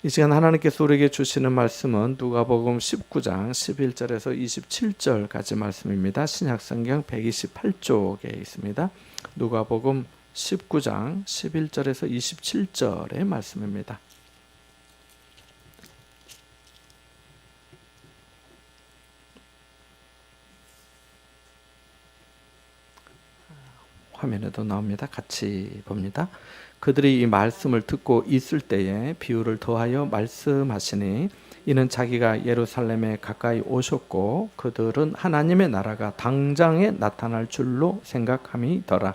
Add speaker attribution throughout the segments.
Speaker 1: 이 시간 하나님께서 우리에게 주시는 말씀은 누가복음 19장 11절에서 27절까지 말씀입니다. 신약성경 128쪽에 있습니다. 누가복음 19장 11절에서 27절의 말씀입니다. 화면에도 나옵니다. 같이 봅니다. 그들이 이 말씀을 듣고 있을 때에 비유를 더하여 말씀하시니 이는 자기가 예루살렘에 가까이 오셨고 그들은 하나님의 나라가 당장에 나타날 줄로 생각함이더라.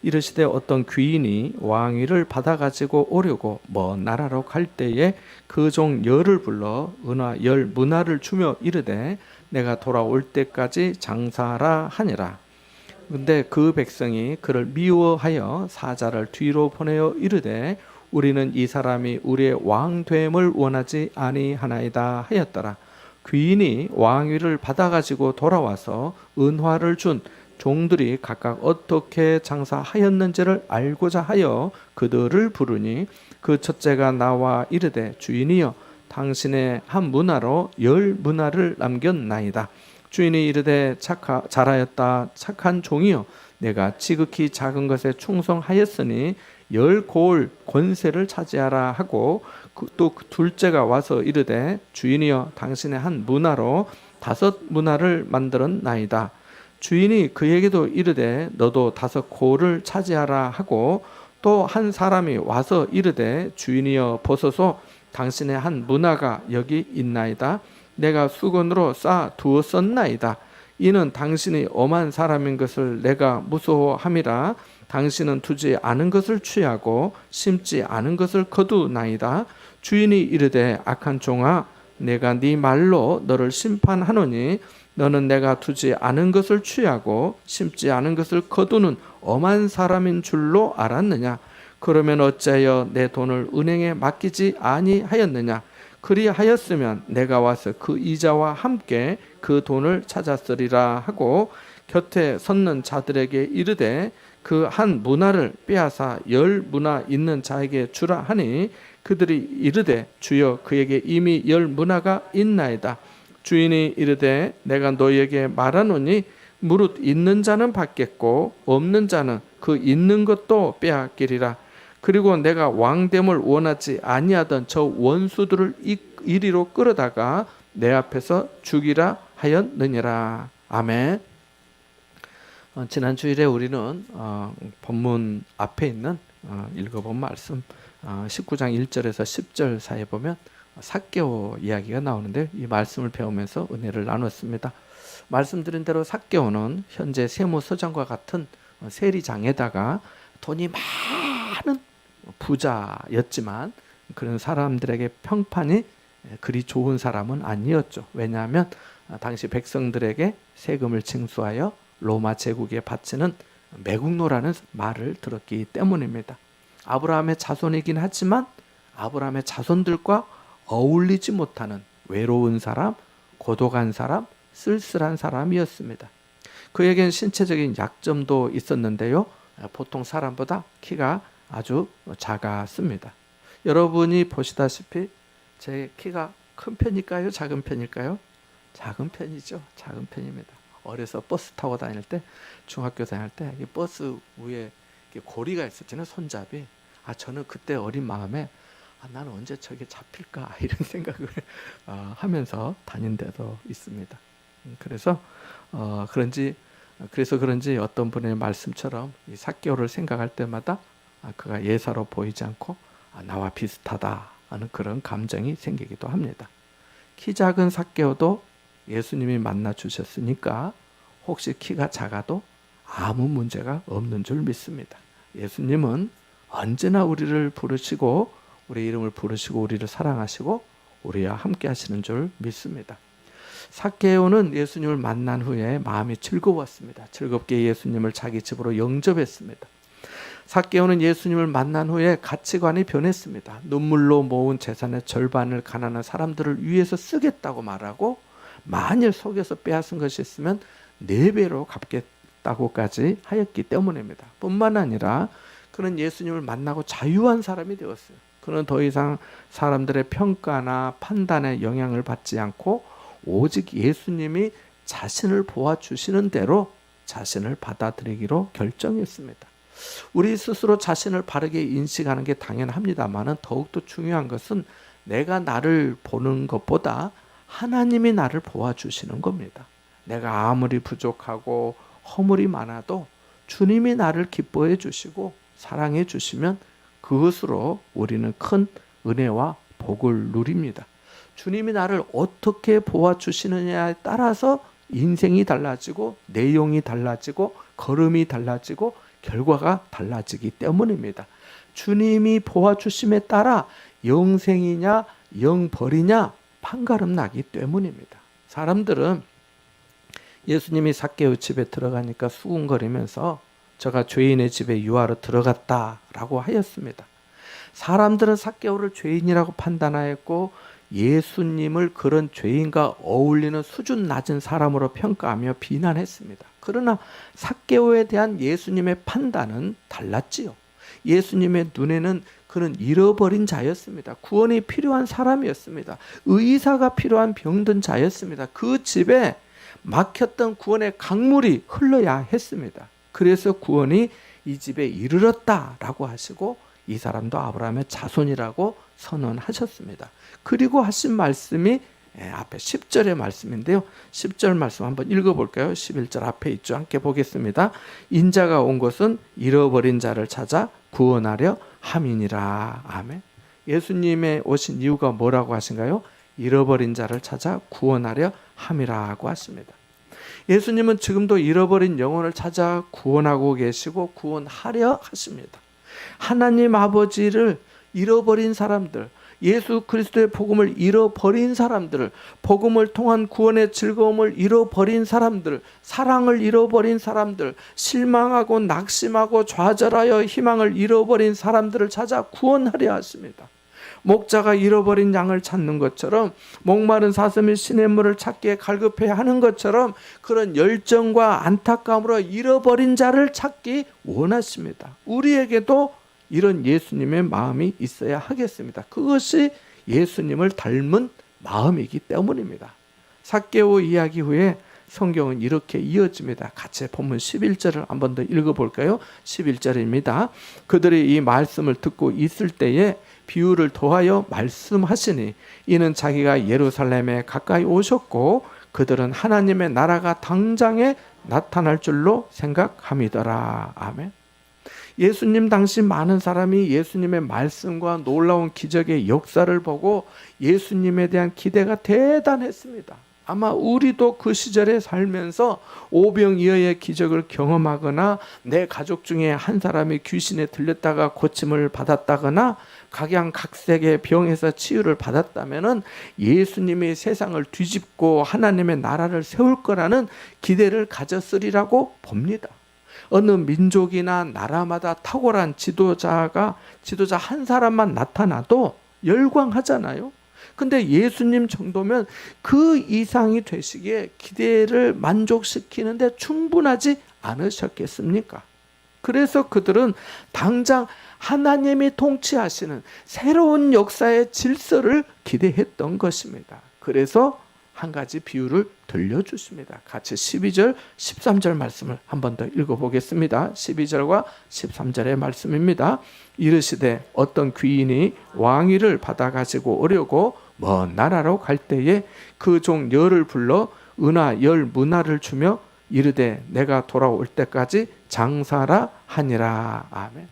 Speaker 1: 이르시되 어떤 귀인이 왕위를 받아가지고 오려고 먼 나라로 갈 때에 그 종 열을 불러 은화 열 문화를 주며 이르되 내가 돌아올 때까지 장사하라 하니라. 근데 그 백성이 그를 미워하여 사자를 뒤로 보내어 이르되 우리는 이 사람이 우리의 왕됨을 원하지 아니하나이다 하였더라. 귀인이 왕위를 받아가지고 돌아와서 은화를 준 종들이 각각 어떻게 장사하였는지를 알고자 하여 그들을 부르니 그 첫째가 나와 이르되 주인이여 당신의 한 문화로 열 문화를 남겼나이다. 주인이 이르되 잘하였다 착한 종이여 내가 지극히 작은 것에 충성하였으니 열 고을 권세를 차지하라 하고 또 둘째가 와서 이르되 주인이여 당신의 한 문화로 5 문화를 만들었나이다. 주인이 그에게도 이르되 너도 5 고을을 차지하라 하고 또 한 사람이 와서 이르되 주인이여 보소서 당신의 한 문화가 여기 있나이다. 내가 수건으로 쌓아 두었었나이다. 이는 당신이 엄한 사람인 것을 내가 무서워함이라. 당신은 두지 않은 것을 취하고 심지 않은 것을 거두나이다. 주인이 이르되 악한 종아 내가 네 말로 너를 심판하노니 너는 내가 두지 않은 것을 취하고 심지 않은 것을 거두는 엄한 사람인 줄로 알았느냐. 그러면 어찌하여 내 돈을 은행에 맡기지 아니하였느냐. 그리하였으면 내가 와서 그 이자와 함께 그 돈을 찾았으리라 하고 곁에 섰는 자들에게 이르되 그 한 문화를 빼앗아 10 문화 있는 자에게 주라 하니 그들이 이르되 주여 그에게 이미 10 문화가 있나이다. 주인이 이르되 내가 너희에게 말하노니 무릇 있는 자는 받겠고 없는 자는 그 있는 것도 빼앗기리라. 그리고 내가 왕됨을 원하지 아니하던 저 원수들을 이리로 끌어다가 내 앞에서 죽이라 하였느니라. 아멘. 지난 주일에 우리는 본문 앞에 있는 읽어본 말씀 19장 1절에서 10절 사이에 보면 삭개오 이야기가 나오는데 이 말씀을 배우면서 은혜를 나눴습니다. 말씀드린 대로 삭개오는 현재 세무서장과 같은 세리장에다가 돈이 많은 부자였지만 그런 사람들에게 평판이 그리 좋은 사람은 아니었죠. 왜냐하면 당시 백성들에게 세금을 징수하여 로마 제국에 바치는 매국노라는 말을 들었기 때문입니다. 아브라함의 자손이긴 하지만 아브라함의 자손들과 어울리지 못하는 외로운 사람, 고독한 사람, 쓸쓸한 사람이었습니다. 그에겐 신체적인 약점도 있었는데요. 보통 사람보다 키가 아주 작았습니다. 여러분이 보시다시피 제 키가 큰 편일까요? 작은 편일까요? 작은 편이죠. 작은 편입니다. 어려서 버스 타고 다닐 때, 중학교 다닐 때 이 버스 위에 고리가 있었잖아요. 손잡이. 저는 그때 어린 마음에 나는 언제 저게 잡힐까 이런 생각을 하면서 다닌 데도 있습니다. 그래서 그런지 어떤 분의 말씀처럼 이 삭개오를 생각할 때마다 그가 예사로 보이지 않고 나와 비슷하다 하는 그런 감정이 생기기도 합니다. 키 작은 삭개오도 예수님이 만나 주셨으니까 혹시 키가 작아도 아무 문제가 없는 줄 믿습니다. 예수님은 언제나 우리를 부르시고 우리 이름을 부르시고 우리를 사랑하시고 우리와 함께 하시는 줄 믿습니다. 삭개오는 예수님을 만난 후에 마음이 즐거웠습니다. 즐겁게 예수님을 자기 집으로 영접했습니다. 삭개오는 예수님을 만난 후에 가치관이 변했습니다. 눈물로 모은 재산의 절반을 가난한 사람들을 위해서 쓰겠다고 말하고 만일 속여서 빼앗은 것이 있으면 4배로 갚겠다고까지 하였기 때문입니다. 뿐만 아니라 그는 예수님을 만나고 자유한 사람이 되었어요. 그는 더 이상 사람들의 평가나 판단에 영향을 받지 않고 오직 예수님이 자신을 보아주시는 대로 자신을 받아들이기로 결정했습니다. 우리 스스로 자신을 바르게 인식하는 게 당연합니다만 더욱더 중요한 것은 내가 나를 보는 것보다 하나님이 나를 보아주시는 겁니다. 내가 아무리 부족하고 허물이 많아도 주님이 나를 기뻐해 주시고 사랑해 주시면 그것으로 우리는 큰 은혜와 복을 누립니다. 주님이 나를 어떻게 보아주시느냐에 따라서 인생이 달라지고 내용이 달라지고 걸음이 달라지고 결과가 달라지기 때문입니다. 주님이 보아주심에 따라 영생이냐 영벌이냐 판가름 나기 때문입니다. 사람들은 예수님이 삭개오 집에 들어가니까 수군거리면서 저가 죄인의 집에 유하러 들어갔다라고 하였습니다. 사람들은 삭개오를 죄인이라고 판단하였고 예수님을 그런 죄인과 어울리는 수준 낮은 사람으로 평가하며 비난했습니다. 그러나 삭개오에 대한 예수님의 판단은 달랐지요. 예수님의 눈에는 그는 잃어버린 자였습니다. 구원이 필요한 사람이었습니다. 의사가 필요한 병든 자였습니다. 그 집에 막혔던 구원의 강물이 흘러야 했습니다. 그래서 구원이 이 집에 이르렀다라고 하시고 이 사람도 아브라함의 자손이라고 선언하셨습니다. 그리고 하신 말씀이 앞에 10절의 말씀인데요. 10절 말씀 한번 읽어볼까요? 11절 앞에 있죠. 함께 보겠습니다. 인자가 온 것은 잃어버린 자를 찾아 구원하려 함이니라. 아멘. 예수님의 오신 이유가 뭐라고 하신가요? 잃어버린 자를 찾아 구원하려 함이라고 하십니다. 예수님은 지금도 잃어버린 영혼을 찾아 구원하고 계시고 구원하려 하십니다. 하나님 아버지를 잃어버린 사람들, 예수 그리스도의 복음을 잃어버린 사람들을, 복음을 통한 구원의 즐거움을 잃어버린 사람들, 사랑을 잃어버린 사람들, 실망하고 낙심하고 좌절하여 희망을 잃어버린 사람들을 찾아 구원하려 하십니다. 목자가 잃어버린 양을 찾는 것처럼, 목마른 사슴이 시냇물을 찾기에 갈급해야 하는 것처럼 그런 열정과 안타까움으로 잃어버린 자를 찾기 원하십니다. 우리에게도 이런 예수님의 마음이 있어야 하겠습니다. 그것이 예수님을 닮은 마음이기 때문입니다. 삭개오 이야기 후에 성경은 이렇게 이어집니다. 같이 본문 11절을 한 번 더 읽어볼까요? 11절입니다. 그들이 이 말씀을 듣고 있을 때에 비유를 더하여 말씀하시니 이는 자기가 예루살렘에 가까이 오셨고 그들은 하나님의 나라가 당장에 나타날 줄로 생각함이더라. 아멘. 예수님 당시 많은 사람이 예수님의 말씀과 놀라운 기적의 역사를 보고 예수님에 대한 기대가 대단했습니다. 아마 우리도 그 시절에 살면서 오병이어의 기적을 경험하거나 내 가족 중에 한 사람이 귀신에 들렸다가 고침을 받았다거나 각양각색의 병에서 치유를 받았다면 예수님이 세상을 뒤집고 하나님의 나라를 세울 거라는 기대를 가졌으리라고 봅니다. 어느 민족이나 나라마다 탁월한 지도자 한 사람만 나타나도 열광하잖아요. 근데 예수님 정도면 그 이상이 되시기에 기대를 만족시키는데 충분하지 않으셨겠습니까? 그래서 그들은 당장 하나님이 통치하시는 새로운 역사의 질서를 기대했던 것입니다. 그래서 한 가지 비유를 들려주십니다. 같이 12절, 13절 말씀을 한 번 더 읽어보겠습니다. 12절과 13절의 말씀입니다. 이르시되 어떤 귀인이 왕위를 받아가지고 오려고 먼 나라로 갈 때에 그 종 열을 불러 은하 열 문화를 주며 이르되 내가 돌아올 때까지 장사라 하니라. 아멘.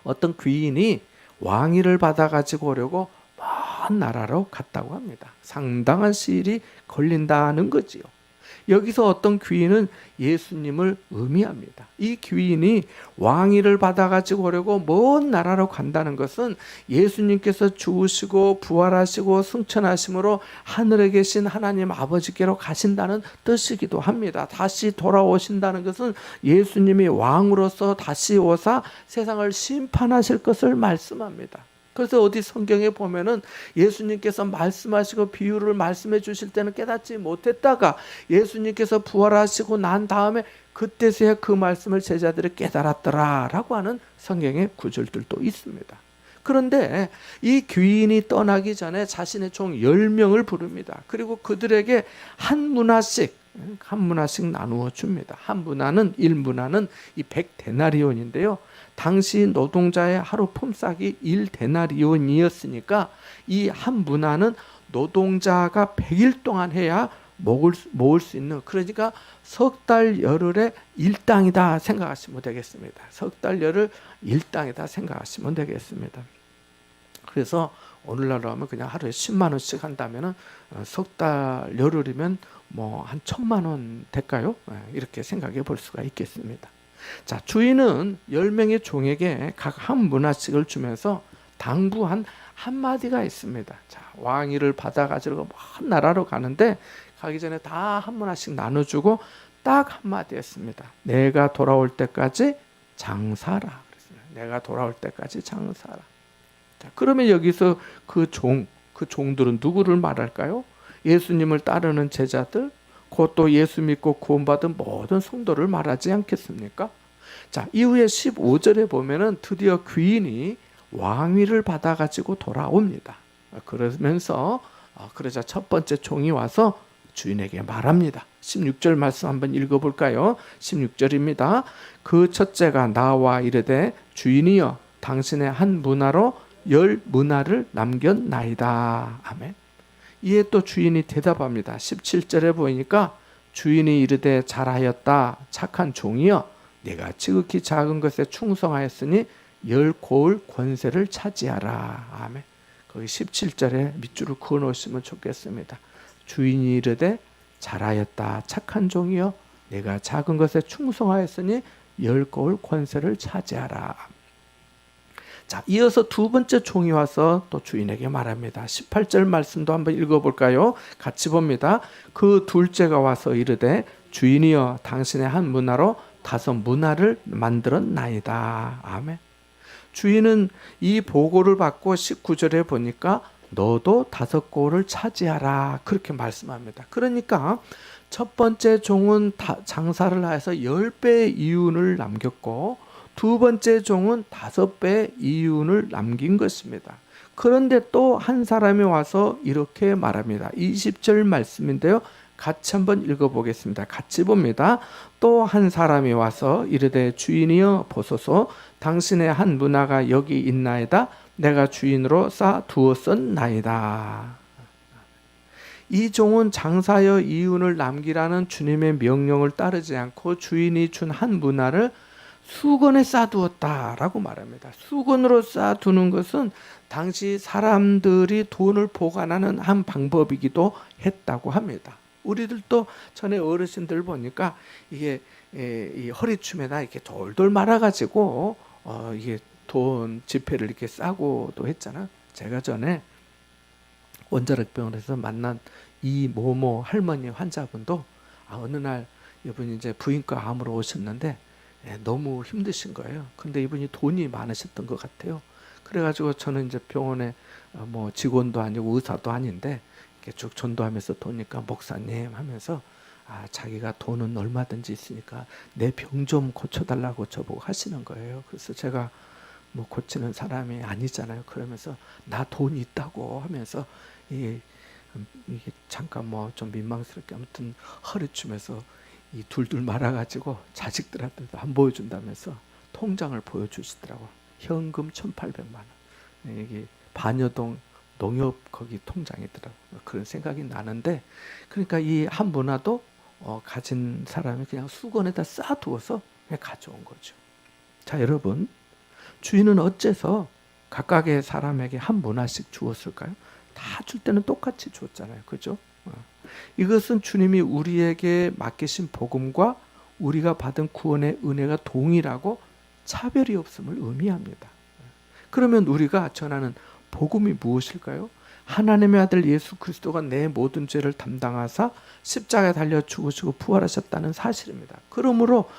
Speaker 1: 어떤 귀인이 왕위를 받아가지고 오려고 먼 나라로 갔다고 합니다. 상당한 시일이 걸린다는 거지요. 여기서 어떤 귀인은 예수님을 의미합니다. 이 귀인이 왕위를 받아가지고 오려고 먼 나라로 간다는 것은 예수님께서 죽으시고 부활하시고 승천하심으로 하늘에 계신 하나님 아버지께로 가신다는 뜻이기도 합니다. 다시 돌아오신다는 것은 예수님이 왕으로서 다시 오사 세상을 심판하실 것을 말씀합니다. 그래서 어디 성경에 보면은 예수님께서 말씀하시고 비유를 말씀해 주실 때는 깨닫지 못했다가 예수님께서 부활하시고 난 다음에 그때서야 그 말씀을 제자들이 깨달았더라 라고 하는 성경의 구절들도 있습니다. 그런데 이 귀인이 떠나기 전에 자신의 종 10명을 부릅니다. 그리고 그들에게 한 문화씩 나누어 줍니다. 한 문화는 1문화는 이 100데나리온인데요. 당시 노동자의 하루 품삯이 1데나리온이었으니까 이 한 문화는 노동자가 100일 동안 해야 모을 수 있는, 그러니까 석 달 열흘의 일당이다 생각하시면 되겠습니다. 석 달 열흘 일당이다 생각하시면 되겠습니다. 그래서 오늘날로 하면 그냥 하루에 10만 원씩 한다면은 석 달 열흘이면 뭐 한 1,000만 원 될까요? 이렇게 생각해 볼 수가 있겠습니다. 자, 주인은 10명의 종에게 각 한 문화씩을 주면서 당부한 한마디가 있습니다. 자, 왕위를 받아가지고 먼 나라로 가는데 가기 전에 다 한 문화씩 나눠주고 딱 한마디 했습니다. 내가 돌아올 때까지 장사라 그랬습니다. 내가 돌아올 때까지 장사라. 자, 그러면 여기서 그 종들은 누구를 말할까요? 예수님을 따르는 제자들, 곧 또 예수 믿고 구원받은 모든 성도를 말하지 않겠습니까? 자, 이후에 15절에 보면은 드디어 귀인이 왕위를 받아가지고 돌아옵니다. 그러면서 그러자 첫 번째 종이 와서 주인에게 말합니다. 16절 말씀 한번 읽어볼까요? 16절입니다. 그 첫째가 나와 이르되 주인이여 당신의 한 문화로 10문화를 남겼나이다. 아멘. 이에 또 주인이 대답합니다. 17절에 보니까 주인이 이르되 잘하였다 착한 종이여 네가 지극히 작은 것에 충성하였으니 10고을 권세를 차지하라. 아멘. 거기 17절에 밑줄을 그어 놓으시면 좋겠습니다. 주인이 이르되 잘하였다 착한 종이여 내가 작은 것에 충성하였으니 10고을 권세를 차지하라. 자, 이어서 두 번째 종이 와서 또 주인에게 말합니다. 18절 말씀도 한번 읽어볼까요? 같이 봅니다. 그 둘째가 와서 이르되 주인이여 당신의 한 문화로 5문화를 만들었나이다. 아멘. 주인은 이 보고를 받고 19절에 보니까 너도 5고를 차지하라 그렇게 말씀합니다. 그러니까 첫 번째 종은 장사를 해서 10배의 이윤을 남겼고 두 번째 종은 5배의 이윤을 남긴 것입니다. 그런데 또 한 사람이 와서 이렇게 말합니다. 20절 말씀인데요. 같이 한번 읽어보겠습니다. 같이 봅니다. 또 한 사람이 와서 이르되 주인이여 보소서 당신의 한 문화가 여기 있나이다. 내가 주인으로 쌓아두었었나이다. 이 종은 장사여 이윤을 남기라는 주님의 명령을 따르지 않고 주인이 준 한 문화를 수건에 쌓아두었다라고 말합니다. 수건으로 쌓아두는 것은 당시 사람들이 돈을 보관하는 한 방법이기도 했다고 합니다. 우리들도 전에 어르신들 보니까 이게 이 허리춤에다 이렇게 돌돌 말아가지고 이게 돈 지폐를 이렇게 싸고도 했잖아. 제가 전에 원자력병원에서 만난 이 모모 할머니 환자분도 어느 날 이분이 이제 부인과 암으로 오셨는데 너무 힘드신 거예요. 근데 이분이 돈이 많으셨던 것 같아요. 그래가지고 저는 이제 병원에 뭐 직원도 아니고 의사도 아닌데 이렇게 쭉 전도하면서 도니까 목사님 하면서 자기가 돈은 얼마든지 있으니까 내 병 좀 고쳐달라고 저보고 하시는 거예요. 그래서 제가 뭐 고치는 사람이 아니잖아요. 그러면서 나 돈 있다고 하면서 이게 잠깐 뭐 좀 민망스럽게 아무튼 허리춤에서 이 둘둘 말아가지고 자식들한테도 안 보여준다면서 통장을 보여주시더라고. 현금 1,800만 원. 이게 반여동 농협 거기 통장이더라고. 그런 생각이 나는데, 그러니까 이 한 문화도 가진 사람이 그냥 수건에다 쌓아두어서 그냥 가져온 거죠. 자, 여러분, 주인은 어째서 각각의 사람에게 한 문화씩 주었을까요? 다 줄 때는 똑같이 줬잖아요. 그죠? 이것은 주님이 우리에게 맡기신 복음과 우리가 받은 구원의 은혜가 동일하고 차별이 없음을 의미합니다. 그러면 우리가 전하는 복음이 무엇일까요? 하나님의 아들 예수 그리스도가 내 모든 죄를 담당하사 십자가에 달려 죽으시고 부활하셨다는 사실입니다. 그러므로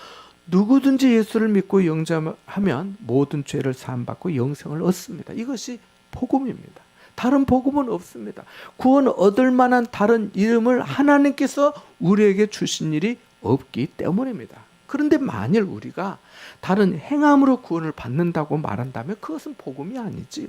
Speaker 1: 누구든지 예수를 믿고 영접하면 모든 죄를 사함받고 영생을 얻습니다. 이것이 복음입니다. 다른 복음은 없습니다. 구원 얻을 만한 다른 이름을 하나님께서 우리에게 주신 일이 없기 때문입니다. 그런데 만일 우리가 다른 행함으로 구원을 받는다고 말한다면 그것은 복음이 아니지요.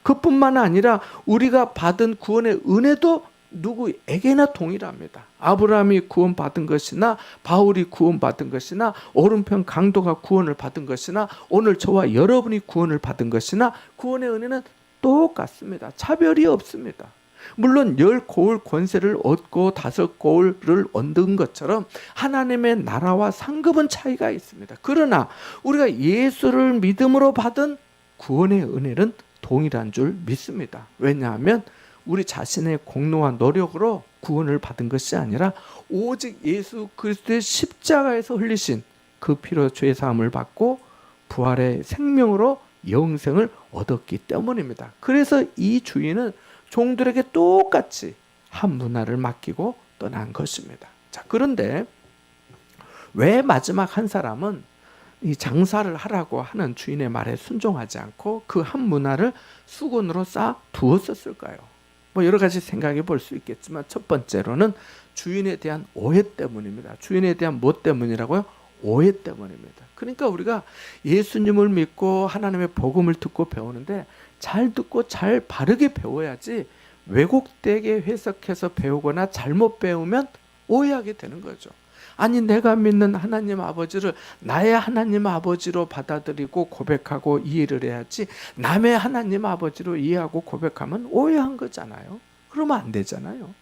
Speaker 1: 그뿐만 아니라 우리가 받은 구원의 은혜도 누구에게나 동일합니다. 아브라함이 구원받은 것이나 바울이 구원받은 것이나 오른편 강도가 구원을 받은 것이나 오늘 저와 여러분이 구원을 받은 것이나 구원의 은혜는 똑같습니다. 차별이 없습니다. 물론 10고울 권세를 얻고 5고울을 얻은 것처럼 하나님의 나라와 상급은 차이가 있습니다. 그러나 우리가 예수를 믿음으로 받은 구원의 은혜는 동일한 줄 믿습니다. 왜냐하면 우리 자신의 공로와 노력으로 구원을 받은 것이 아니라 오직 예수 그리스도의 십자가에서 흘리신 그 피로 죄 사함을 받고 부활의 생명으로 영생을 얻었기 때문입니다. 그래서 이 주인은 종들에게 똑같이 한 문화를 맡기고 떠난 것입니다. 자, 그런데 왜 마지막 한 사람은 이 장사를 하라고 하는 주인의 말에 순종하지 않고 그 한 문화를 수건으로 쌓아 두었었을까요? 여러 가지 생각해 볼 수 있겠지만 첫 번째로는 주인에 대한 오해 때문입니다. 주인에 대한 뭐 때문이라고요? 오해 때문입니다. 그러니까 우리가 예수님을 믿고 하나님의 복음을 듣고 배우는데 잘 듣고 잘 바르게 배워야지 왜곡되게 해석해서 배우거나 잘못 배우면 오해하게 되는 거죠. 아니, 내가 믿는 하나님 아버지를 나의 하나님 아버지로 받아들이고 고백하고 이해를 해야지 남의 하나님 아버지로 이해하고 고백하면 오해한 거잖아요. 그러면 안 되잖아요.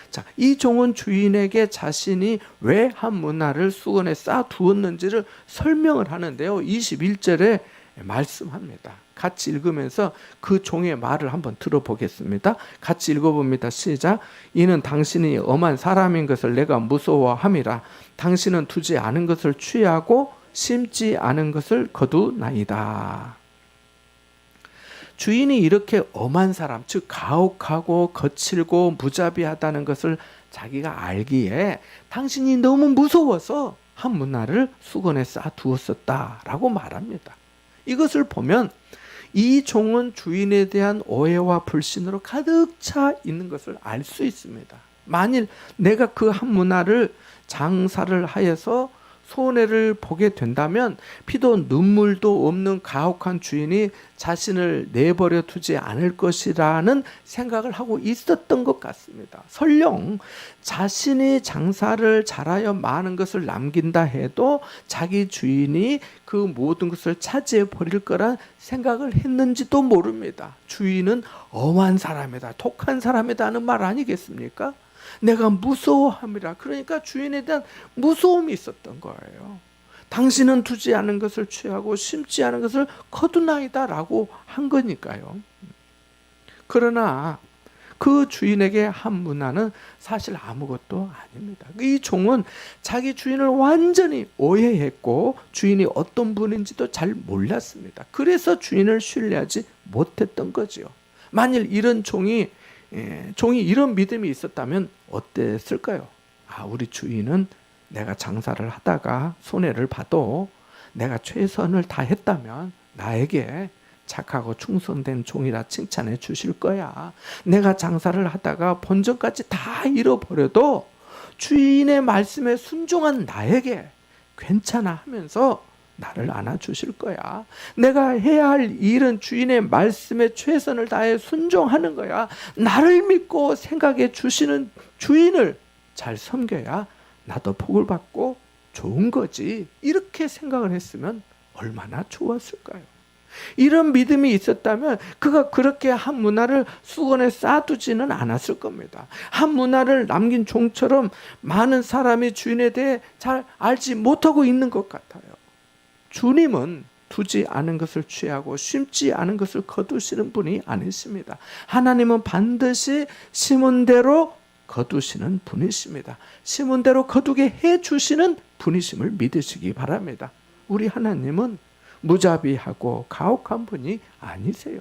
Speaker 1: 자, 이 종은 주인에게 자신이 왜 한 문화를 수건에 쌓아두었는지를 설명을 하는데요. 21절에 말씀합니다. 같이 읽으면서 그 종의 말을 한번 들어보겠습니다. 같이 읽어봅니다. 시작. 이는 당신이 엄한 사람인 것을 내가 무서워함이라. 당신은 두지 않은 것을 취하고 심지 않은 것을 거두나이다. 주인이 이렇게 엄한 사람, 즉 가혹하고 거칠고 무자비하다는 것을 자기가 알기에 당신이 너무 무서워서 한 문화를 수건에 쌓아두었었다라고 말합니다. 이것을 보면 이 종은 주인에 대한 오해와 불신으로 가득 차 있는 것을 알 수 있습니다. 만일 내가 그 한 문화를 장사를 하여서 손해를 보게 된다면 피도 눈물도 없는 가혹한 주인이 자신을 내버려 두지 않을 것이라는 생각을 하고 있었던 것 같습니다. 설령 자신이 장사를 잘하여 많은 것을 남긴다 해도 자기 주인이 그 모든 것을 차지해 버릴 거란 생각을 했는지도 모릅니다. 주인은 엄한 사람이다, 독한 사람이다 하는 말 아니겠습니까? 내가 무서워함이라. 그러니까 주인에 대한 무서움이 있었던 거예요. 당신은 두지 않은 것을 취하고 심지 않은 것을 거두나이다 라고 한 거니까요. 그러나 그 주인에게 한 문화는 사실 아무것도 아닙니다. 이 종은 자기 주인을 완전히 오해했고 주인이 어떤 분인지도 잘 몰랐습니다. 그래서 주인을 신뢰하지 못했던 거지요. 만일 이런 종이 이런 믿음이 있었다면 어땠을까요? 우리 주인은 내가 장사를 하다가 손해를 봐도 내가 최선을 다했다면 나에게 착하고 충성된 종이라 칭찬해 주실 거야. 내가 장사를 하다가 본전까지 다 잃어버려도 주인의 말씀에 순종한 나에게 괜찮아 하면서 나를 안아주실 거야. 내가 해야 할 일은 주인의 말씀에 최선을 다해 순종하는 거야. 나를 믿고 생각해 주시는 주인을 잘 섬겨야 나도 복을 받고 좋은 거지. 이렇게 생각을 했으면 얼마나 좋았을까요? 이런 믿음이 있었다면 그가 그렇게 한 문화를 수건에 쌓아두지는 않았을 겁니다. 한 문화를 남긴 종처럼 많은 사람이 주인에 대해 잘 알지 못하고 있는 것 같아요. 주님은 두지 않은 것을 취하고 심지 않은 것을 거두시는 분이 아니십니다. 하나님은 반드시 심은 대로 거두시는 분이십니다. 심은 대로 거두게 해주시는 분이심을 믿으시기 바랍니다. 우리 하나님은 무자비하고 가혹한 분이 아니세요.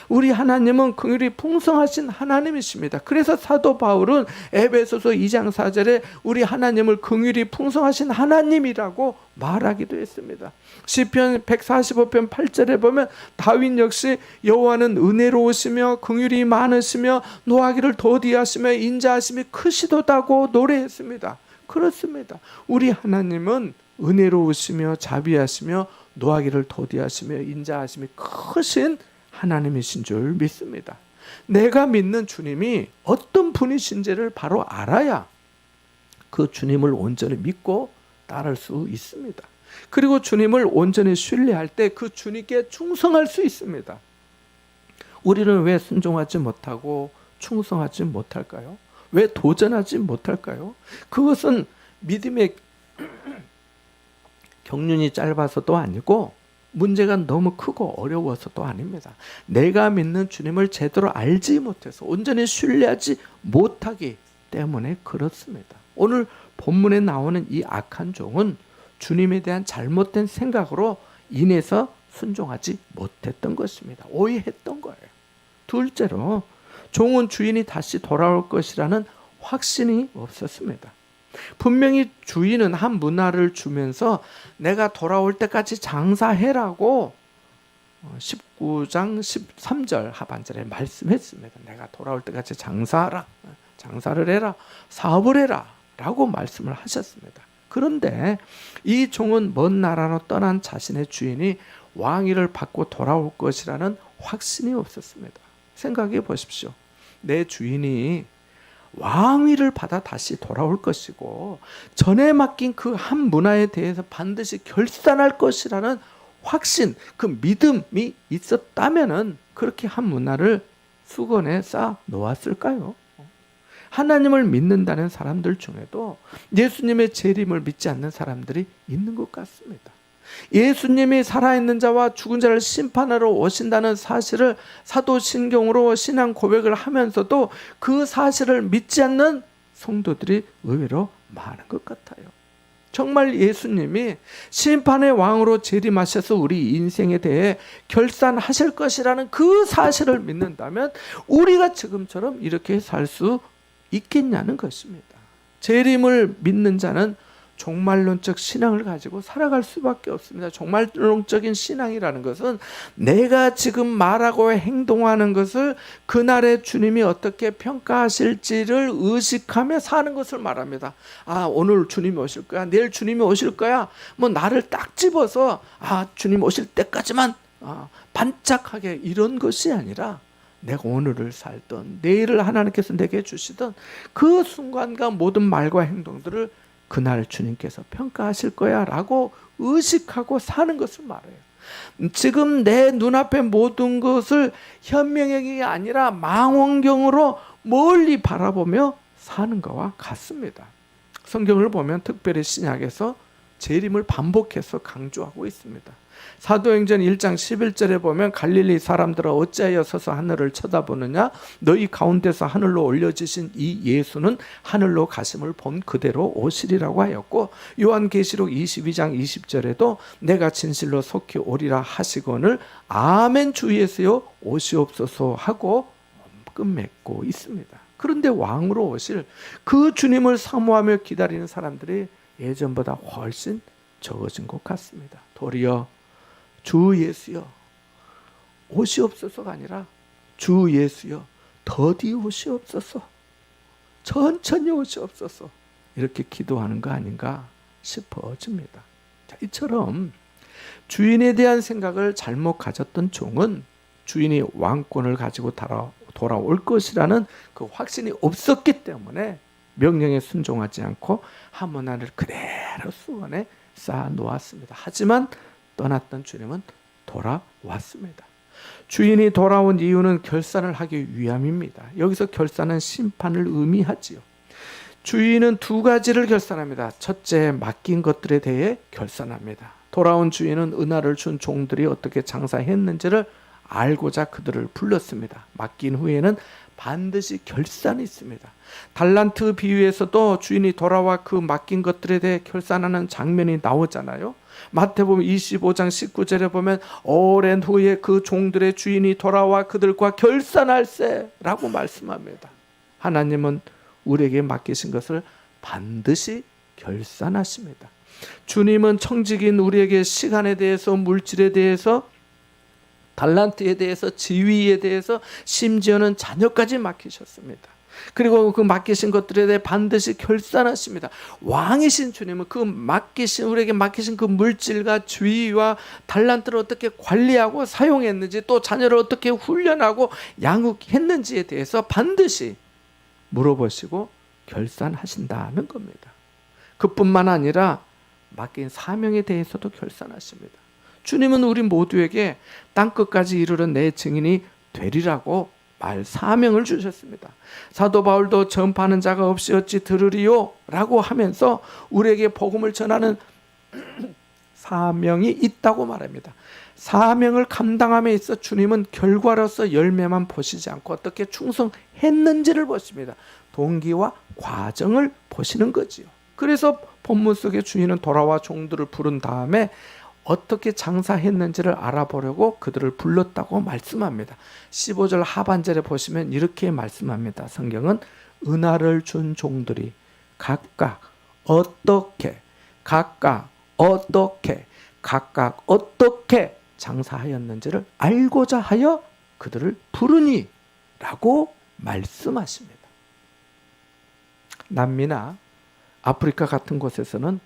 Speaker 1: 우리 하나님은 긍휼이 풍성하신 하나님이십니다. 그래서 사도 바울은 에베소서 2장 4절에 우리 하나님을 긍휼이 풍성하신 하나님이라고 말하기도 했습니다. 시편 145편 8절에 보면 다윗 역시 여호와는 은혜로우시며 긍휼이 많으시며 노하기를 더디하시며 인자하심이 크시도다고 노래했습니다. 그렇습니다. 우리 하나님은 은혜로우시며 자비하시며 노하기를 더디하시며 인자하심이 크신 하나님이신 줄 믿습니다. 내가 믿는 주님이 어떤 분이신지를 바로 알아야 그 주님을 온전히 믿고 따를 수 있습니다. 그리고 주님을 온전히 신뢰할 때 그 주님께 충성할 수 있습니다. 우리는 왜 순종하지 못하고 충성하지 못할까요? 왜 도전하지 못할까요? 그것은 믿음의 경륜이 짧아서도 아니고 문제가 너무 크고 어려워서도 아닙니다. 내가 믿는 주님을 제대로 알지 못해서 온전히 신뢰하지 못하기 때문에 그렇습니다. 오늘 본문에 나오는 이 악한 종은 주님에 대한 잘못된 생각으로 인해서 순종하지 못했던 것입니다. 오해했던 거예요. 둘째로 종은 주인이 다시 돌아올 것이라는 확신이 없었습니다. 분명히 주인은 한 문화를 주면서 내가 돌아올 때까지 장사해라고 19장 13절 하반절에 말씀했습니다. 내가 돌아올 때까지 장사하라, 장사를 해라, 사업을 해라 라고 말씀을 하셨습니다. 그런데 이 종은 먼 나라로 떠난 자신의 주인이 왕위를 받고 돌아올 것이라는 확신이 없었습니다. 생각해 보십시오. 내 주인이 왕위를 받아 다시 돌아올 것이고 전에 맡긴 그 한 문화에 대해서 반드시 결산할 것이라는 확신, 그 믿음이 있었다면은 그렇게 한 문화를 수건에 쌓아 놓았을까요? 하나님을 믿는다는 사람들 중에도 예수님의 재림을 믿지 않는 사람들이 있는 것 같습니다. 예수님이 살아있는 자와 죽은 자를 심판하러 오신다는 사실을 사도신경으로 신앙 고백을 하면서도 그 사실을 믿지 않는 성도들이 의외로 많은 것 같아요. 정말 예수님이 심판의 왕으로 재림하셔서 우리 인생에 대해 결산하실 것이라는 그 사실을 믿는다면 우리가 지금처럼 이렇게 살 수 있겠냐는 것입니다. 재림을 믿는 자는 종말론적 신앙을 가지고 살아갈 수밖에 없습니다. 종말론적인 신앙이라는 것은 내가 지금 말하고 행동하는 것을 그날의 주님이 어떻게 평가하실지를 의식하며 사는 것을 말합니다. 오늘 주님이 오실 거야, 내일 주님이 오실 거야, 뭐 나를 딱 집어서 주님 오실 때까지만 반짝하게 이런 것이 아니라 내가 오늘을 살던 내일을 하나님께서 내게 주시던 그 순간과 모든 말과 행동들을 그날 주님께서 평가하실 거야 라고 의식하고 사는 것을 말해요. 지금 내 눈앞에 모든 것을 현명하게 아니라 망원경으로 멀리 바라보며 사는 것과 같습니다. 성경을 보면 특별히 신약에서 재림을 반복해서 강조하고 있습니다. 사도행전 1장 11절에 보면 갈릴리 사람들아 어찌하여 서서 하늘을 쳐다보느냐, 너희 가운데서 하늘로 올려지신 이 예수는 하늘로 가심을 본 그대로 오시리라고 하였고, 요한계시록 22장 20절에도 내가 진실로 속히 오리라 하시거늘 아멘 주 예수여 오시옵소서 하고 끝맺고 있습니다. 그런데 왕으로 오실 그 주님을 사모하며 기다리는 사람들이 예전보다 훨씬 적어진 것 같습니다. 도리어 주 예수여 오시옵소서가 아니라 주 예수여 더디 오시옵소서, 천천히 오시옵소서, 이렇게 기도하는 거 아닌가 싶어집니다. 자, 이처럼 주인에 대한 생각을 잘못 가졌던 종은 주인이 왕권을 가지고 돌아올 것이라는 그 확신이 없었기 때문에 명령에 순종하지 않고 한 문화를 그대로 수건에 쌓아 놓았습니다. 하지만 떠났던 주님은 돌아왔습니다. 주인이 돌아온 이유는 결산을 하기 위함입니다. 여기서 결산은 심판을 의미하지요. 주인은 두 가지를 결산합니다. 첫째, 맡긴 것들에 대해 결산합니다. 돌아온 주인은 은하를 준 종들이 어떻게 장사했는지를 알고자 그들을 불렀습니다. 맡긴 후에는 반드시 결산이 있습니다. 달란트 비유에서도 주인이 돌아와 그 맡긴 것들에 대해 결산하는 장면이 나오잖아요. 마태복음 25장 19절에 보면 오랜 후에 그 종들의 주인이 돌아와 그들과 결산할세라고 말씀합니다. 하나님은 우리에게 맡기신 것을 반드시 결산하십니다. 주님은 청직인 우리에게 시간에 대해서, 물질에 대해서, 달란트에 대해서, 지위에 대해서, 심지어는 자녀까지 맡기셨습니다. 그리고 그 맡기신 것들에 대해 반드시 결산하십니다. 왕이신 주님은 우리에게 맡기신 그 물질과 주의와 달란트를 어떻게 관리하고 사용했는지, 또 자녀를 어떻게 훈련하고 양육했는지에 대해서 반드시 물어보시고 결산하신다는 겁니다. 그뿐만 아니라 맡긴 사명에 대해서도 결산하십니다. 주님은 우리 모두에게 땅끝까지 이르러 내 증인이 되리라고 사명을 주셨습니다. 사도 바울도 전파하는 자가 없이 어찌 들으리요? 라고 하면서 우리에게 복음을 전하는 사명이 있다고 말합니다. 사명을 감당함에 있어 주님은 결과로서 열매만 보시지 않고 어떻게 충성했는지를 보십니다. 동기와 과정을 보시는 거지요. 그래서 본문 속에 주인은 돌아와 종들을 부른 다음에 어떻게 장사했는지를 알아보려고 그들을 불렀다고 말씀합니다. 15절 하반절에 보시면 이렇게 말씀합니다. 성경은 은화를 준 종들이 각각 어떻게 장사하였는지를 알고자 하여 그들을 부르니 라고 말씀하십니다. 남미나 아프리카 같은 곳에서는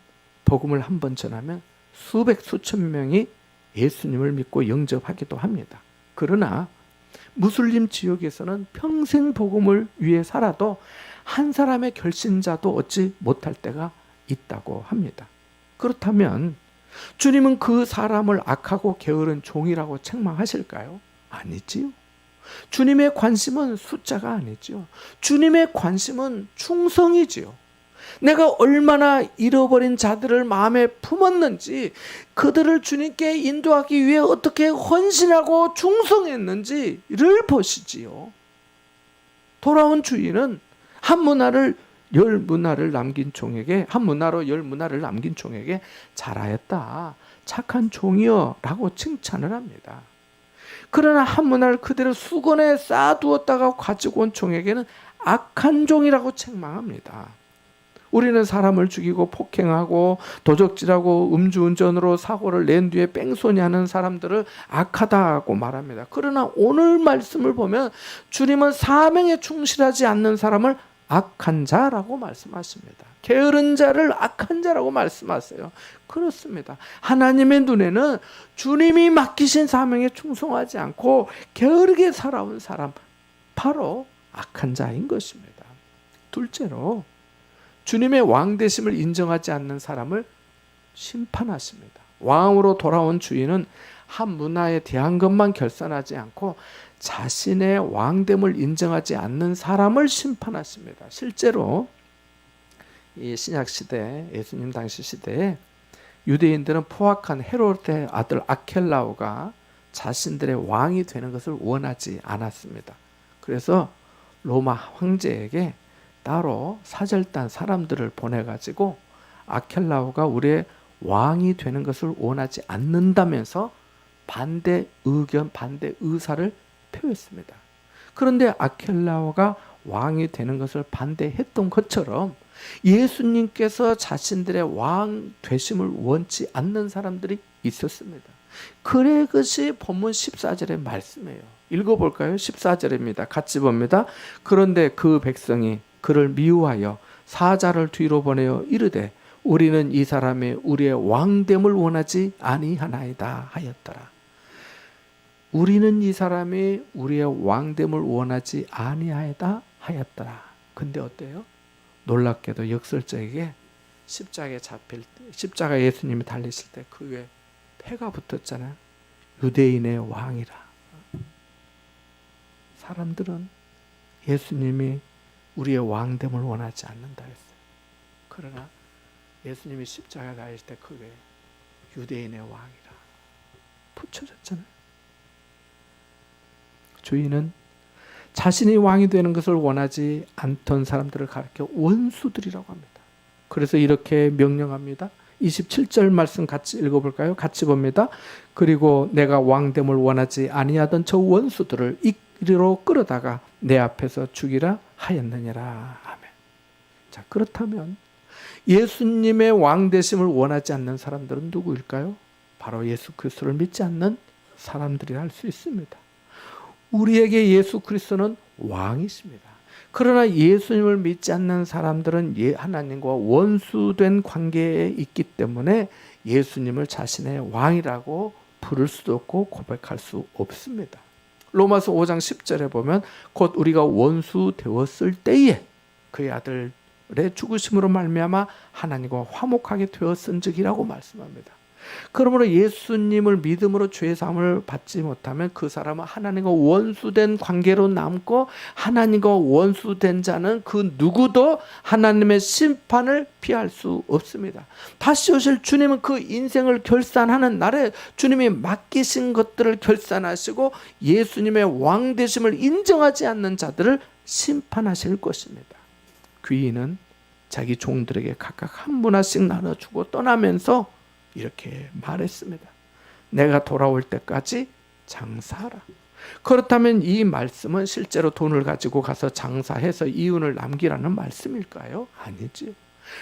Speaker 1: 복음을 한번 전하면 수백 수천 명이 예수님을 믿고 영접하기도 합니다. 그러나 무슬림 지역에서는 평생 복음을 위해 살아도 한 사람의 결신자도 얻지 못할 때가 있다고 합니다. 그렇다면 주님은 그 사람을 악하고 게으른 종이라고 책망하실까요? 아니지요. 주님의 관심은 숫자가 아니지요. 주님의 관심은 충성이지요. 내가 얼마나 잃어버린 자들을 마음에 품었는지, 그들을 주님께 인도하기 위해 어떻게 헌신하고 충성했는지를 보시지요. 돌아온 주인은 한 문화로 열 문화를 남긴 종에게 잘하였다, 착한 종이여 라고 칭찬을 합니다. 그러나 한 문화를 그대로 수건에 쌓아두었다가 가지고 온 종에게는 악한 종이라고 책망합니다. 우리는 사람을 죽이고 폭행하고 도적질하고 음주운전으로 사고를 낸 뒤에 뺑소니하는 사람들을 악하다고 말합니다. 그러나 오늘 말씀을 보면 주님은 사명에 충실하지 않는 사람을 악한 자라고 말씀하십니다. 게으른 자를 악한 자라고 말씀하세요. 그렇습니다. 하나님의 눈에는 주님이 맡기신 사명에 충성하지 않고 게으르게 살아온 사람, 바로 악한 자인 것입니다. 둘째로 주님의 왕되심을 인정하지 않는 사람을 심판하십니다. 왕으로 돌아온 주인은 한 문화에 대한 것만 결산하지 않고 자신의 왕됨을 인정하지 않는 사람을 심판하십니다. 실제로 이 신약 시대, 예수님 당시 시대에 유대인들은 포악한 헤롯의 아들 아켈라오가 자신들의 왕이 되는 것을 원하지 않았습니다. 그래서 로마 황제에게 따로 사절단 사람들을 보내가지고 아켈라오가 우리의 왕이 되는 것을 원하지 않는다면서 반대 의견, 반대 의사를 표했습니다. 그런데 아켈라오가 왕이 되는 것을 반대했던 것처럼 예수님께서 자신들의 왕 되심을 원치 않는 사람들이 있었습니다. 그래, 그것이 본문 14절의 말씀이에요. 읽어볼까요? 14절입니다. 같이 봅니다. 그런데 그 백성이 그를 미워하여 사자를 뒤로 보내어 이르되 우리는 이 사람의 우리의 왕됨을 원하지 아니하나이다 하였더라. 우리는 이 사람이 우리의 왕됨을 원하지 아니하이다 하였더라. 근데 어때요? 놀랍게도 역설적이게 십자가 예수님이 달리실 때 그 위에 패가 붙었잖아요. 유대인의 왕이라. 사람들은 예수님이 우리의 왕됨을 원하지 않는다 했어요. 그러나 예수님이 십자가에 달리실 때 그 위에 유대인의 왕이라 붙여졌잖아요. 주인은 자신이 왕이 되는 것을 원하지 않던 사람들을 가리켜 원수들이라고 합니다. 그래서 이렇게 명령합니다. 27절 말씀 같이 읽어볼까요? 같이 봅니다. 그리고 내가 왕됨을 원하지 아니하던 저 원수들을 이리로 끌어다가 내 앞에서 죽이라 하였느니라. 아멘. 자, 그렇다면 예수님의 왕되심을 원하지 않는 사람들은 누구일까요? 바로 예수 그리스도를 믿지 않는 사람들이라 할 수 있습니다. 우리에게 예수 그리스도는 왕이십니다. 그러나 예수님을 믿지 않는 사람들은 하나님과 원수된 관계에 있기 때문에 예수님을 자신의 왕이라고 부를 수도 없고 고백할 수 없습니다. 로마서 5장 10절에 보면 곧 우리가 원수 되었을 때에 그의 아들의 죽으심으로 말미암아 하나님과 화목하게 되었은즉이라고 말씀합니다. 그러므로 예수님을 믿음으로 죄 사함을 받지 못하면 그 사람은 하나님과 원수된 관계로 남고, 하나님과 원수된 자는 그 누구도 하나님의 심판을 피할 수 없습니다. 다시 오실 주님은 그 인생을 결산하는 날에 주님이 맡기신 것들을 결산하시고 예수님의 왕 되심을 인정하지 않는 자들을 심판하실 것입니다. 귀인은 자기 종들에게 각각 한 문화씩 나눠주고 떠나면서 이렇게 말했습니다. 내가 돌아올 때까지 장사하라. 그렇다면 이 말씀은 실제로 돈을 가지고 가서 장사해서 이윤을 남기라는 말씀일까요? 아니지요.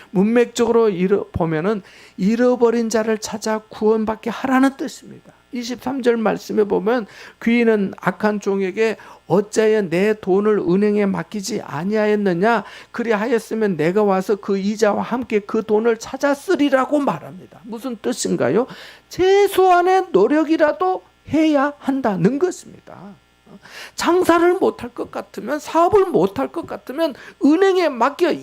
Speaker 1: 문맥적으로 보면은 잃어버린 자를 찾아 구원받게 하라는 뜻입니다. 23절 말씀에 보면 귀인은 악한 종에게 어찌하여 내 돈을 은행에 맡기지 아니하였느냐, 그리하였으면 내가 와서 그 이자와 함께 그 돈을 찾았으리라고 말합니다. 무슨 뜻인가요? 최소한의 노력이라도 해야 한다는 것입니다. 장사를 못할 것 같으면, 사업을 못할 것 같으면 은행에 맡겨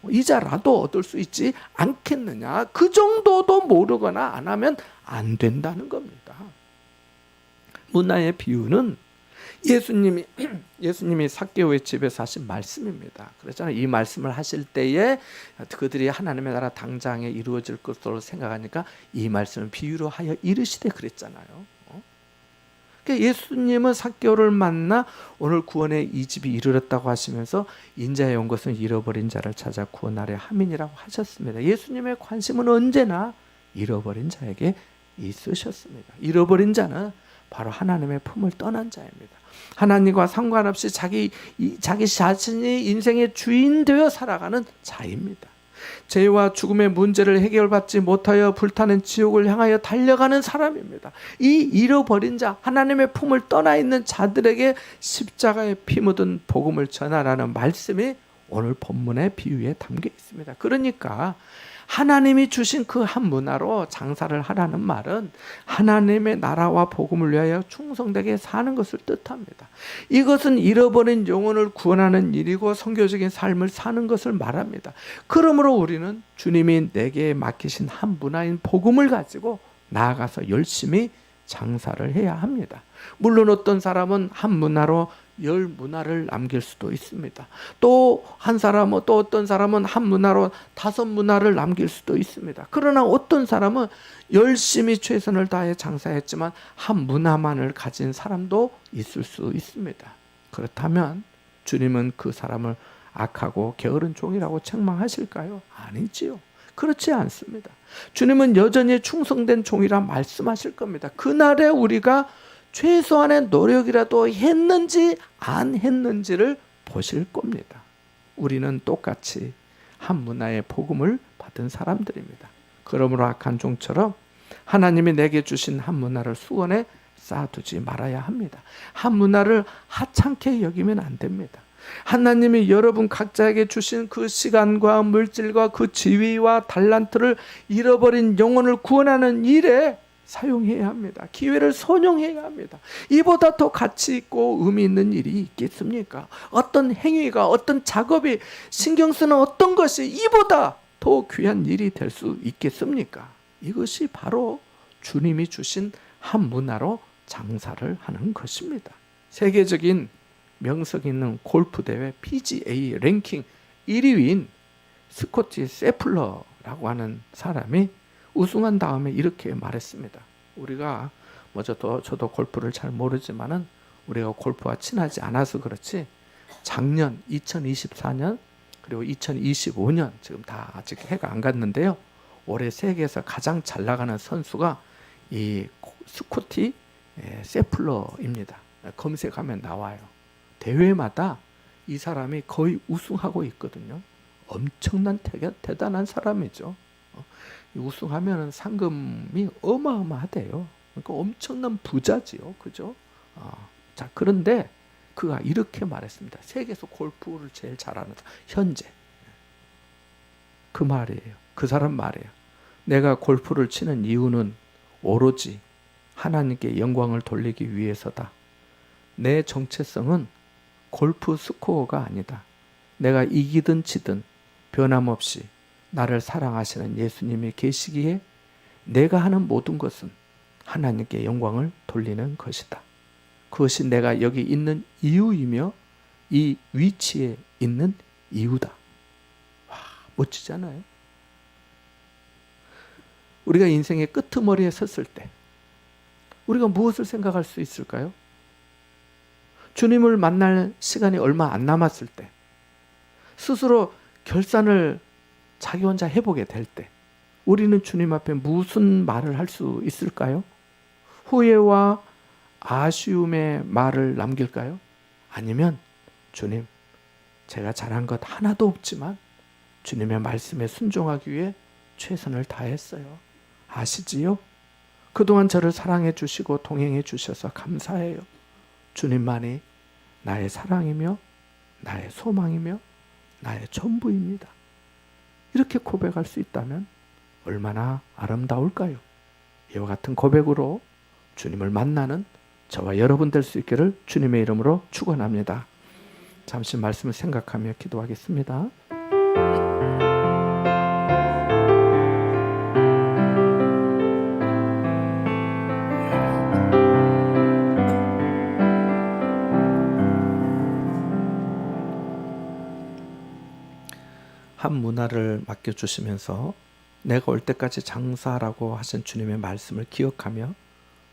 Speaker 1: 이자라도 얻을 수 있지 않겠느냐. 그 정도도 모르거나 안 하면 안 된다는 겁니다. 문화의 비유는 예수님이 삭개오의 집에서 하신 말씀입니다. 그렇잖아요. 이 말씀을 하실 때에 그들이 하나님의 나라 당장에 이루어질 것으로 생각하니까 이 말씀을 비유로 하여 이르시되 그랬잖아요. 그러니까 예수님은 삭개오를 만나 오늘 구원의 이 집이 이르렀다고 하시면서 인자에 온 것은 잃어버린 자를 찾아 구원하려 함이니라고 하셨습니다. 예수님의 관심은 언제나 잃어버린 자에게 있으셨습니다. 잃어버린 자는 바로 하나님의 품을 떠난 자입니다. 하나님과 상관없이 자기 자신이 인생의 주인 되어 살아가는 자입니다. 죄와 죽음의 문제를 해결받지 못하여 불타는 지옥을 향하여 달려가는 사람입니다. 이 잃어버린 자, 하나님의 품을 떠나 있는 자들에게 십자가에 피 묻은 복음을 전하라는 말씀이 오늘 본문의 비유에 담겨 있습니다. 그러니까 하나님이 주신 그 한 문화로 장사를 하라는 말은 하나님의 나라와 복음을 위하여 충성되게 사는 것을 뜻합니다. 이것은 잃어버린 영혼을 구원하는 일이고 선교적인 삶을 사는 것을 말합니다. 그러므로 우리는 주님이 내게 맡기신 한 문화인 복음을 가지고 나아가서 열심히 장사를 해야 합니다. 물론 어떤 사람은 한 문화로 10문화를 남길 수도 있습니다. 또 어떤 사람은 한 문화로 5문화를 남길 수도 있습니다. 그러나 어떤 사람은 열심히 최선을 다해 장사했지만 한 문화만을 가진 사람도 있을 수 있습니다. 그렇다면 주님은 그 사람을 악하고 게으른 종이라고 책망하실까요? 아니지요. 그렇지 않습니다. 주님은 여전히 충성된 종이라 말씀하실 겁니다. 그날에 우리가 최소한의 노력이라도 했는지 안 했는지를 보실 겁니다. 우리는 똑같이 한 문화의 복음을 받은 사람들입니다. 그러므로 악한 종처럼 하나님이 내게 주신 한 문화를 수건에 쌓아두지 말아야 합니다. 한 문화를 하찮게 여기면 안 됩니다. 하나님이 여러분 각자에게 주신 그 시간과 물질과 그 지위와 달란트를 잃어버린 영혼을 구원하는 일에 사용해야 합니다. 기회를 선용해야 합니다. 이보다 더 가치 있고 의미 있는 일이 있겠습니까? 어떤 행위가, 어떤 작업이, 신경 쓰는 어떤 것이 이보다 더 귀한 일이 될 수 있겠습니까? 이것이 바로 주님이 주신 한 문화로 장사를 하는 것입니다. 세계적인 명성 있는 골프 대회 PGA 랭킹 1위인 스코티 세플러라고 하는 사람이 우승한 다음에 이렇게 말했습니다. 우리가 저도 골프를 잘 모르지만은 우리가 골프와 친하지 않아서 그렇지 작년 2024년 그리고 2025년 지금 다 아직 해가 안 갔는데요. 올해 세계에서 가장 잘 나가는 선수가 이 스코티 세플러입니다. 검색하면 나와요. 대회마다 이 사람이 거의 우승하고 있거든요. 엄청난 대단한 사람이죠. 우승하면 상금이 어마어마하대요. 그러니까 엄청난 부자지요. 그죠? 자, 그런데 그가 이렇게 말했습니다. 세계에서 골프를 제일 잘하는 현재. 그 말이에요. 그 사람 말이에요. 내가 골프를 치는 이유는 오로지 하나님께 영광을 돌리기 위해서다. 내 정체성은 골프 스코어가 아니다. 내가 이기든 지든 변함없이 나를 사랑하시는 예수님이 계시기에 내가 하는 모든 것은 하나님께 영광을 돌리는 것이다. 그것이 내가 여기 있는 이유이며 이 위치에 있는 이유다. 와, 멋지잖아요. 우리가 인생의 끄트머리에 섰을 때 우리가 무엇을 생각할 수 있을까요? 주님을 만날 시간이 얼마 안 남았을 때, 스스로 결산을 자기 혼자 해보게 될 때, 우리는 주님 앞에 무슨 말을 할 수 있을까요? 후회와 아쉬움의 말을 남길까요? 아니면 주님, 제가 잘한 것 하나도 없지만 주님의 말씀에 순종하기 위해 최선을 다했어요. 아시지요? 그동안 저를 사랑해 주시고 동행해 주셔서 감사해요. 주님만이 나의 사랑이며 나의 소망이며 나의 전부입니다. 이렇게 고백할 수 있다면 얼마나 아름다울까요? 이와 같은 고백으로 주님을 만나는 저와 여러분 될 수 있기를 주님의 이름으로 축원합니다. 잠시 말씀을 생각하며 기도하겠습니다. 한 문화를 맡겨주시면서 내가 올 때까지 장사라고 하신 주님의 말씀을 기억하며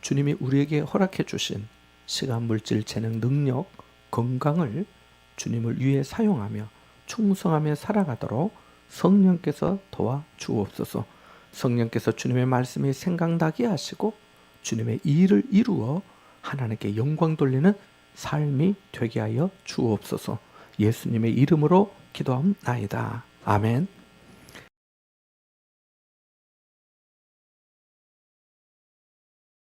Speaker 1: 주님이 우리에게 허락해 주신 시간, 물질, 재능, 능력, 건강을 주님을 위해 사용하며 충성하며 살아가도록 성령께서 도와 주옵소서. 성령께서 주님의 말씀이 생각나게 하시고 주님의 일을 이루어 하나님께 영광 돌리는 삶이 되게 하여 주옵소서. 예수님의 이름으로 기도합나이다. 아멘.